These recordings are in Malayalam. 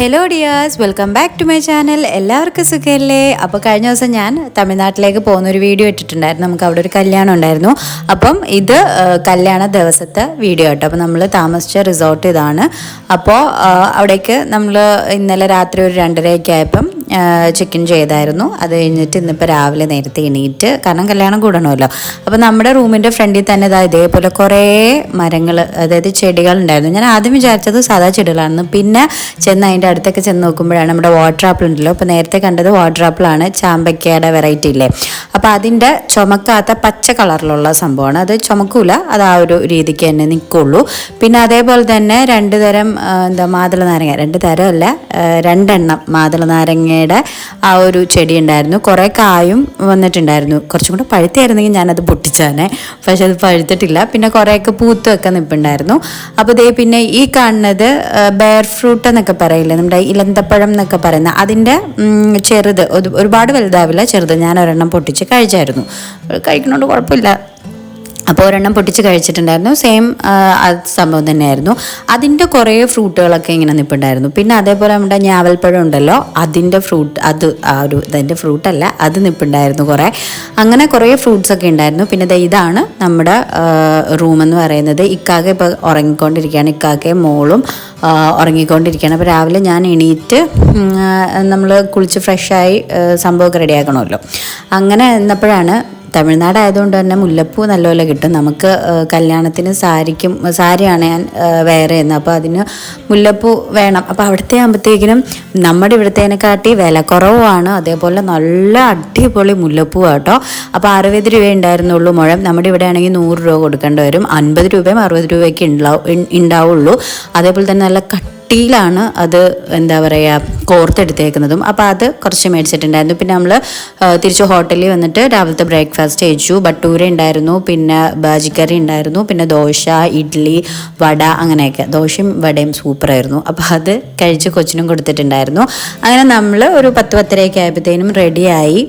Hello dears, welcome back to my channel. എല്ലാവർക്കും സുഖമല്ലേ? അപ്പോൾ കഴിഞ്ഞ ദിവസം ഞാൻ തമിഴ്നാട്ടിലേക്ക് പോകുന്നൊരു വീഡിയോ ഇട്ടിട്ടുണ്ടായിരുന്നു. നമുക്ക് അവിടെ ഒരു കല്യാണം ഉണ്ടായിരുന്നു. അപ്പം ഇത് കല്യാണ ദിവസത്തെ വീഡിയോ കേട്ടോ. അപ്പോൾ നമ്മൾ താമസിച്ച റിസോർട്ട് ഇതാണ്. അപ്പോൾ അവിടേക്ക് നമ്മൾ ഇന്നലെ രാത്രി ഒരു 2:30 ആയപ്പം ചെക്ക് ഇൻ ചെയ്തായിരുന്നു. അത് കഴിഞ്ഞിട്ട് ഇന്നിപ്പോൾ രാവിലെ നേരത്തെ എണീറ്റ്, കാരണം കല്യാണം കൂടണമല്ലോ. അപ്പോൾ നമ്മുടെ റൂമിൻ്റെ ഫ്രണ്ടിൽ തന്നെ ഇതേപോലെ കുറേ മരങ്ങൾ, അതായത് ചെടികൾ ഉണ്ടായിരുന്നു. ഞാൻ ആദ്യം വിചാരിച്ചത് സാധാ ചെടികളാണെന്ന്. പിന്നെ അതിൻ്റെ അടുത്തൊക്കെ ചെന്ന് നോക്കുമ്പോഴാണ് നമ്മുടെ വാട്ടർ ആപ്പിൾ ഉണ്ടല്ലോ. അപ്പോൾ നേരത്തെ കണ്ടത് വാട്ടർ ആപ്പിളാണ്, ചാമ്പയ്ക്കയുടെ വെറൈറ്റി ഇല്ലേ. അപ്പോൾ അതിൻ്റെ ചുമക്കാത്ത പച്ച കളറിലുള്ള സംഭവമാണ്. അത് ചുമക്കൂല, അത് ആ ഒരു രീതിക്ക് തന്നെ നിൽക്കുള്ളൂ. പിന്നെ അതേപോലെ തന്നെ 2 തരം മാതള നാരങ്ങ, 2 തരമല്ല 2 എണ്ണം മാതള നാരങ്ങയുടെ ആ ഒരു ചെടി ഉണ്ടായിരുന്നു. കുറേ കായും വന്നിട്ടുണ്ടായിരുന്നു. കുറച്ചും കൂടെ പഴുത്തായിരുന്നെങ്കിൽ ഞാനത് പൊട്ടിച്ചാനെ, പക്ഷെ അത് പഴുത്തിട്ടില്ല. പിന്നെ കുറേയൊക്കെ പൂത്തൊക്കെ നിൽപ്പുണ്ടായിരുന്നു. അപ്പോൾ പിന്നെ ഈ കാണുന്നത് ബെയർ ഫ്രൂട്ട് എന്നൊക്കെ പറയില്ലേ, നമ്മുടെ ഇലന്തപ്പഴം എന്നൊക്കെ പറയുന്ന അതിൻ്റെ ചെറുത്, ഒരുപാട് വലുതാവില്ല, ചെറുത്. ഞാൻ ഒരെണ്ണം പൊട്ടിച്ച് കഴിച്ചായിരുന്നു. കഴിക്കണോണ്ട് കുഴപ്പമില്ല. അപ്പോൾ ഒരെണ്ണം പൊട്ടിച്ച് കഴിച്ചിട്ടുണ്ടായിരുന്നു. സെയിം സംഭവം തന്നെയായിരുന്നു. അതിൻ്റെ കുറേ ഫ്രൂട്ടുകളൊക്കെ ഇങ്ങനെ നിൽപ്പുണ്ടായിരുന്നു. പിന്നെ അതേപോലെ നമ്മുടെ ഞാവൽപ്പഴം ഉണ്ടല്ലോ, അതിൻ്റെ ഫ്രൂട്ട്, അതിൻ്റെ ഫ്രൂട്ടല്ല, അത് നിൽപ്പുണ്ടായിരുന്നു കുറേ. അങ്ങനെ കുറേ ഫ്രൂട്ട്സ് ഒക്കെ ഉണ്ടായിരുന്നു. പിന്നെ ഇതാണ് നമ്മുടെ റൂമെന്ന് പറയുന്നത്. ഇക്കാക്ക ഇപ്പോൾ ഉറങ്ങിക്കൊണ്ടിരിക്കുകയാണ്. ഇക്കാക്കയും മോളും ഉറങ്ങിക്കൊണ്ടിരിക്കുകയാണ്. അപ്പോൾ രാവിലെ ഞാൻ എണീറ്റ് നമ്മൾ കുളിച്ച് ഫ്രഷായി സംഭവമൊക്കെ റെഡിയാക്കണമല്ലോ. അങ്ങനെ എന്നപ്പോഴാണ്, തമിഴ്നാട് ആയതുകൊണ്ട് തന്നെ മുല്ലപ്പൂ നല്ലപോലെ കിട്ടും. നമുക്ക് കല്യാണത്തിന് സാരിയാണ് ഞാൻ വെയർ ചെയ്യുന്നത്. അപ്പോൾ അതിന് മുല്ലപ്പൂ വേണം. അപ്പോൾ അവിടുത്തെ ആകുമ്പോഴത്തേക്കിനും നമ്മുടെ ഇവിടുത്തേനെക്കാട്ടി വില കുറവാണ്. അതേപോലെ നല്ല അടിപൊളി മുല്ലപ്പൂ കേട്ടോ. അപ്പോൾ 60 രൂപ ഉണ്ടായിരുന്നുള്ളൂ മുഴം. നമ്മുടെ ഇവിടെ ആണെങ്കിൽ 100 രൂപ കൊടുക്കേണ്ടി വരും. 50 രൂപയും 60 രൂപയ്ക്ക് ഉണ്ടാവുള്ളൂ. അതേപോലെ തന്നെ നല്ല ാണ് അത് കോർത്തെടുത്തേക്കുന്നതും. അപ്പോൾ അത് കുറച്ച് മേടിച്ചിട്ടുണ്ടായിരുന്നു. പിന്നെ നമ്മൾ തിരിച്ച് ഹോട്ടലിൽ വന്നിട്ട് രാവിലത്തെ ബ്രേക്ക്ഫാസ്റ്റ് കഴിച്ചു. ബട്ടൂര ഉണ്ടായിരുന്നു, പിന്നെ ബാജിക്കറി ഉണ്ടായിരുന്നു, പിന്നെ ദോശ, ഇഡ്ഡലി, വട, അങ്ങനെയൊക്കെ. ദോശയും വടയും സൂപ്പറായിരുന്നു. അപ്പോൾ അത് കഴിച്ച് കൊച്ചിനും കൊടുത്തിട്ടുണ്ടായിരുന്നു. അങ്ങനെ നമ്മൾ ഒരു 10-10:30 ആയപ്പോഴത്തേനും റെഡിയായി.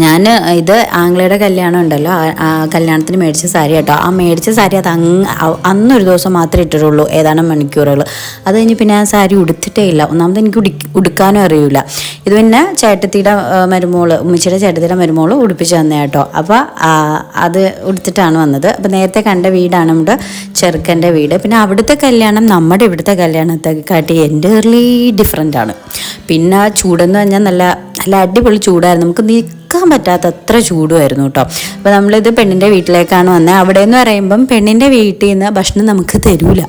ഞാൻ ഇത് ആംഗ്ലയുടെ കല്യാണം ഉണ്ടല്ലോ, ആ കല്യാണത്തിന് മേടിച്ച സാരി കേട്ടോ. ആ മേടിച്ച സാരി അത് അന്നൊരു ദിവസം മാത്രമേ ഇട്ടിട്ടുള്ളൂ, ഏതാനും മണിക്കൂറുകൾ. അത് കഴിഞ്ഞ് പിന്നെ ആ സാരി ഉടുത്തിട്ടേ ഇല്ല. ഒന്നാമത് എനിക്ക് ഉടുക്കാനും അറിയില്ല. ഇത് പിന്നെ ചേട്ടത്തിയുടെ മരുമോള്, ഉമ്മച്ചിയുടെ ചേട്ടത്തിയുടെ മരുമോള് ഉടുപ്പിച്ച് തന്നെ കേട്ടോ. അപ്പോൾ അത് ഉടുത്തിട്ടാണ് വന്നത്. അപ്പോൾ നേരത്തെ കണ്ട വീടാണ് നമ്മുടെ ചെറുക്കൻ്റെ വീട്. പിന്നെ അവിടുത്തെ കല്യാണം നമ്മുടെ ഇവിടുത്തെ കല്യാണത്തെ കാട്ടി എൻ്റർലി ഡിഫറെൻ്റ് ആണ്. പിന്നെ ചൂടെന്ന് പറഞ്ഞാൽ നല്ല അടിപൊളി ചൂടായിരുന്നു. നമുക്ക് നിൽക്കാൻ പറ്റാത്ത അത്ര ചൂടുമായിരുന്നു കേട്ടോ. അപ്പോൾ നമ്മളിത് പെണ്ണിൻ്റെ വീട്ടിലേക്കാണ് വന്നത്. അവിടെ എന്ന് പറയുമ്പം പെണ്ണിൻ്റെ വീട്ടിൽ നിന്ന് ഭക്ഷണം നമുക്ക് തരൂല.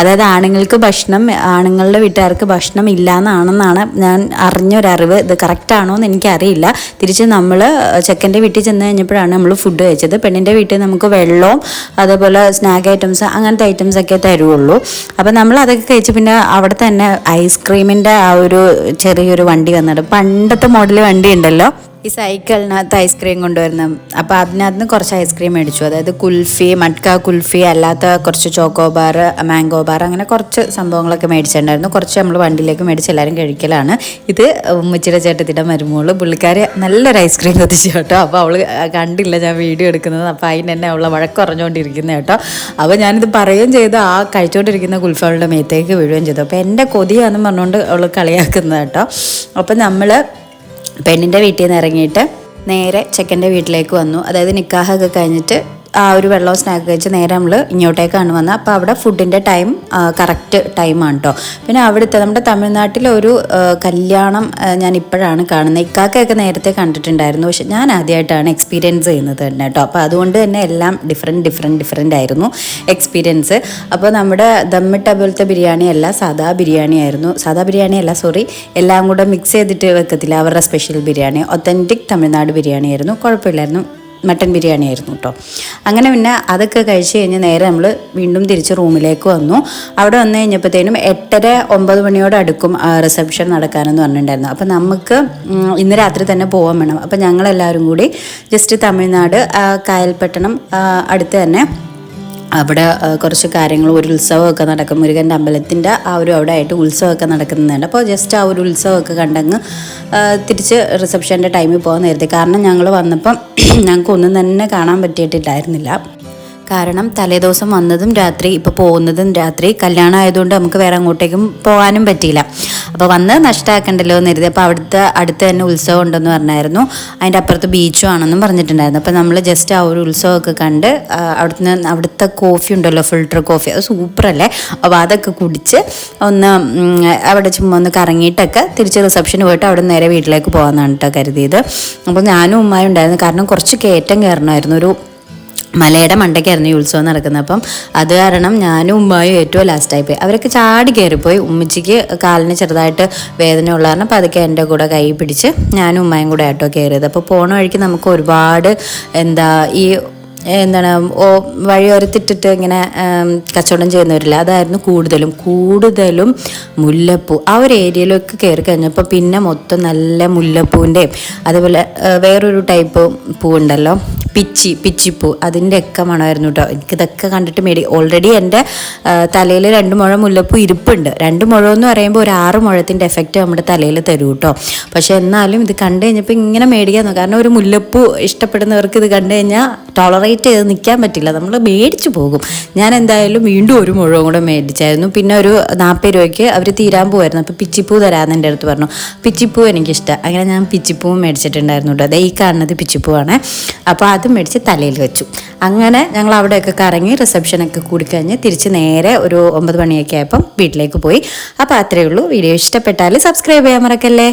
അതായത് ആണുങ്ങളുടെ വീട്ടുകാർക്ക് ഭക്ഷണം ഇല്ല എന്നാണെന്നാണ് ഞാൻ അറിഞ്ഞൊരറിവ്. ഇത് കറക്റ്റാണോ എന്ന് എനിക്കറിയില്ല. തിരിച്ച് നമ്മൾ ചെക്കൻ്റെ വീട്ടിൽ ചെന്ന് കഴിഞ്ഞപ്പോഴാണ് നമ്മൾ ഫുഡ് കഴിച്ചത്. പെണ്ണിൻ്റെ വീട്ടിൽ നമുക്ക് വെള്ളവും അതേപോലെ സ്നാക്ക് ഐറ്റംസ്, അങ്ങനത്തെ ഐറ്റംസ് ഒക്കെ തരുള്ളൂ. അപ്പോൾ നമ്മൾ അതൊക്കെ കഴിച്ച് പിന്നെ അവിടെ തന്നെ ഐസ്ക്രീമിൻ്റെ ആ ഒരു ചെറിയൊരു വണ്ടി വന്നിട്ട്, പണ്ടത്തെ മോഡൽ വണ്ടി ഉണ്ടല്ലോ, ഈ സൈക്കിളിനകത്ത് ഐസ്ക്രീം കൊണ്ടുവരുന്ന. അപ്പോൾ അതിനകത്ത് കുറച്ച് ഐസ്ക്രീം മേടിച്ചു. അതായത് കുൽഫി, മട്ക കുൽഫി, അല്ലാത്ത കുറച്ച് ചോക്കോ ബാർ, മാംഗോ ബാർ, അങ്ങനെ കുറച്ച് സംഭവങ്ങളൊക്കെ മേടിച്ചിട്ടുണ്ടായിരുന്നു. കുറച്ച് നമ്മൾ വണ്ടിയിലേക്ക് മേടിച്ച് എല്ലാവരും കഴിക്കലാണ്. ഇത് ഉമ്മച്ചിയുടെ ചേട്ടത്തിൻ്റെ മരുമോള്, പുള്ളിക്കാരി നല്ലൊരു ഐസ്ക്രീം കൊതിച്ചു കേട്ടോ. അപ്പോൾ അവൾ കണ്ടില്ല ഞാൻ വീഡിയോ എടുക്കുന്നത്. അപ്പോൾ അതിന് തന്നെ അവളെ വഴക്ക് പറഞ്ഞുകൊണ്ടിരിക്കുന്നത് കേട്ടോ. അപ്പോൾ ഞാനിത് പറയുകയും ചെയ്തു, ആ കഴിച്ചുകൊണ്ടിരിക്കുന്ന കുൽഫി അവളുടെ മേത്തേക്ക് വീഴുകയും ചെയ്തു. അപ്പോൾ എൻ്റെ കൊതിയാണെന്ന് പറഞ്ഞുകൊണ്ട് അവൾ കളിയാക്കുന്നത് കേട്ടോ. അപ്പോൾ നമ്മൾ പെണ്ണിൻ്റെ വീട്ടിൽ നിന്ന് ഇറങ്ങിയിട്ട് നേരെ ചെക്കൻ്റെ വീട്ടിലേക്ക് വന്നു. അതായത് നിക്കാഹൊക്കെ കഴിഞ്ഞിട്ട് ആ ഒരു വെള്ളവും സ്നാക്ക് കഴിച്ച് നേരെ നമ്മൾ ഇങ്ങോട്ടേക്കാണ് വന്നത്. അപ്പോൾ അവിടെ ഫുഡിൻ്റെ ടൈം കറക്റ്റ് ടൈമാണ് കേട്ടോ. പിന്നെ അവിടുത്തെ നമ്മുടെ തമിഴ്നാട്ടിലെ ഒരു കല്യാണം ഞാൻ ഇപ്പോഴാണ് കാണുന്നത്. ഇക്കാക്കയൊക്കെ നേരത്തെ കണ്ടിട്ടുണ്ടായിരുന്നു, പക്ഷെ ഞാൻ ആദ്യമായിട്ടാണ് എക്സ്പീരിയൻസ് ചെയ്യുന്നത് തന്നെ കേട്ടോ. അപ്പോൾ അതുകൊണ്ട് തന്നെ എല്ലാം ഡിഫറെൻ്റ് ആയിരുന്നു എക്സ്പീരിയൻസ്. അപ്പോൾ നമ്മുടെ ദമ്മിട്ട പോലത്തെ ബിരിയാണി അല്ല, സാധാ ബിരിയാണി ആയിരുന്നു. എല്ലാം കൂടെ മിക്സ് ചെയ്തിട്ട് വെക്കത്തില്ല, അവരുടെ സ്പെഷ്യൽ ബിരിയാണി. ഒത്തൻറ്റിക് തമിഴ്നാട് ബിരിയാണി ആയിരുന്നു, കുഴപ്പമില്ലായിരുന്നു. മട്ടൻ ബിരിയാണി ആയിരുന്നു കേട്ടോ. അങ്ങനെ പിന്നെ അതൊക്കെ കഴിച്ച് കഴിഞ്ഞ് നേരെ നമ്മൾ വീണ്ടും തിരിച്ച് റൂമിലേക്ക് വന്നു. അവിടെ വന്നു കഴിഞ്ഞപ്പോഴത്തേനും 8:30-9 മണിയോട് അടുക്കും റിസപ്ഷൻ നടക്കാനെന്ന് പറഞ്ഞിട്ടുണ്ടായിരുന്നു. അപ്പോൾ നമുക്ക് ഇന്ന് രാത്രി തന്നെ പോകാൻ വേണം. അപ്പോൾ ഞങ്ങളെല്ലാവരും കൂടി ജസ്റ്റ് തമിഴ്നാട് കായൽപട്ടണം അടുത്ത് തന്നെ അവിടെ കുറച്ച് കാര്യങ്ങൾ, ഒരു ഉത്സവമൊക്കെ നടക്കും. മുരുകൻ്റെ അമ്പലത്തിൻ്റെ ആ ഒരു അവിടെ ആയിട്ട് ഉത്സവമൊക്കെ നടക്കുന്നുണ്ട്. അപ്പോൾ ജസ്റ്റ് ആ ഒരു ഉത്സവമൊക്കെ കണ്ടങ്ങ് തിരിച്ച് റിസപ്ഷൻ്റെ ടൈമിൽ പോകാൻ നേരത്തെ. കാരണം ഞങ്ങൾ വന്നപ്പം ഞങ്ങൾക്കൊന്നും തന്നെ കാണാൻ പറ്റിയിട്ടില്ലായിരുന്നില്ല. കാരണം തലേദിവസം വന്നതും രാത്രി, ഇപ്പോൾ പോകുന്നതും രാത്രി, കല്യാണം ആയതുകൊണ്ട് നമുക്ക് വേറെ അങ്ങോട്ടേക്കും പോകാനും പറ്റിയില്ല. അപ്പോൾ വന്ന് നഷ്ടമാക്കണ്ടല്ലോ എന്ന് കരുതി. അപ്പോൾ അടുത്ത് തന്നെ ഉത്സവം ഉണ്ടെന്ന് പറഞ്ഞായിരുന്നു. അതിൻ്റെ അപ്പുറത്ത് ബീച്ചും ആണെന്നും പറഞ്ഞിട്ടുണ്ടായിരുന്നു. അപ്പോൾ നമ്മൾ ജസ്റ്റ് ആ ഒരു ഉത്സവമൊക്കെ കണ്ട് അവിടുത്തെ കോഫി ഉണ്ടല്ലോ, ഫിൽറ്റർ കോഫി, അത് സൂപ്പറല്ലേ. അപ്പോൾ അതൊക്കെ കുടിച്ച് ഒന്ന് അവിടെ ചുമ്മാ ഒന്ന് കറങ്ങിയിട്ടൊക്കെ തിരിച്ച് റിസപ്ഷന് പോയിട്ട് അവിടെ നേരെ വീട്ടിലേക്ക് പോകാമെന്നാണ് കേട്ടോ കരുതിയത്. അപ്പോൾ ഞാനും ഉമ്മായും ഉണ്ടായിരുന്നു. കാരണം കുറച്ച് കയറ്റം കയറണമായിരുന്നു, ഒരു മലയുടെ മണ്ടയ്ക്കായിരുന്നു ഈ ഉത്സവം നടക്കുന്നത്. അപ്പം അത് കാരണം ഞാനും ഉമ്മായും ഏറ്റവും ലാസ്റ്റായി പോയി. അവരൊക്കെ ചാടി കയറിപ്പോയി. ഉമ്മച്ചിക്ക് കാലിന് ചെറുതായിട്ട് വേദന ഉള്ള കാരണം അപ്പോൾ അതൊക്കെ എൻ്റെ കൂടെ കൈ പിടിച്ച് ഞാനും ഉമ്മയും കൂടെ ആട്ടോ കയറിയത്. അപ്പോൾ പോണ വഴിക്ക് നമുക്ക് ഒരുപാട് വഴിയോരത്തിട്ടിട്ട് ഇങ്ങനെ കച്ചവടം ചെയ്യുന്നവരില്ല, അതായിരുന്നു കൂടുതലും മുല്ലപ്പൂ. ആ ഒരു ഏരിയയിലൊക്കെ കയറി കഴിഞ്ഞപ്പോൾ പിന്നെ മൊത്തം നല്ല മുല്ലപ്പൂവിൻ്റെയും അതേപോലെ വേറൊരു ടൈപ്പ് പൂവുണ്ടല്ലോ, പിച്ചിപ്പൂ, അതിൻ്റെയൊക്കെ മണമായിരുന്നു കേട്ടോ. എനിക്കിതൊക്കെ കണ്ടിട്ട് ഓൾറെഡി എൻ്റെ തലയിൽ 2 മുഴം മുല്ലപ്പൂ ഇരിപ്പുണ്ട്. 2 മുഴം എന്ന് പറയുമ്പോൾ ഒരു 6 മുഴത്തിൻ്റെ എഫക്റ്റ് നമ്മുടെ തലയിൽ തരൂ കേട്ടോ. പക്ഷേ എന്നാലും ഇത് കണ്ടു കഴിഞ്ഞപ്പോൾ ഇങ്ങനെ മേടിക്കാൻ, കാരണം ഒരു മുല്ലപ്പൂ ഇഷ്ടപ്പെടുന്നവർക്ക് ഇത് കണ്ടു കഴിഞ്ഞാൽ ടോളറേറ്റ് ചെയ്ത് നിൽക്കാൻ പറ്റില്ല, നമ്മൾ മേടിച്ചു പോകും. ഞാൻ എന്തായാലും വീണ്ടും 1 മുഴവും കൂടെ മേടിച്ചായിരുന്നു. പിന്നെ ഒരു 40 രൂപയ്ക്ക് അവർ തീരാൻ പോവായിരുന്നു. അപ്പോൾ പിച്ചിപ്പൂ തരാമെന്ന് എൻ്റെ അടുത്ത് പറഞ്ഞു. പിച്ചിപ്പൂ എനിക്കിഷ്ടം, അങ്ങനെ ഞാൻ പിച്ചിപ്പൂവും മേടിച്ചിട്ടുണ്ടായിരുന്നു കേട്ടോ. അതെ, ഈ കാണുന്നത് പിച്ചിപ്പൂവാണ്. അപ്പോൾ അത് മേടിച്ച് തലയിൽ വെച്ചു. അങ്ങനെ ഞങ്ങൾ അവിടെയൊക്കെ കറങ്ങി റിസപ്ഷനൊക്കെ കൂടിക്കഴിഞ്ഞ് തിരിച്ച് നേരെ ഒരു 9 മണിയൊക്കെ ആയപ്പം വീട്ടിലേക്ക് പോയി. അപ്പോൾ അത്രയേ ഉള്ളൂ. വീഡിയോ ഇഷ്ടപ്പെട്ടാൽ സബ്സ്ക്രൈബ് ചെയ്യാൻ മറക്കല്ലേ.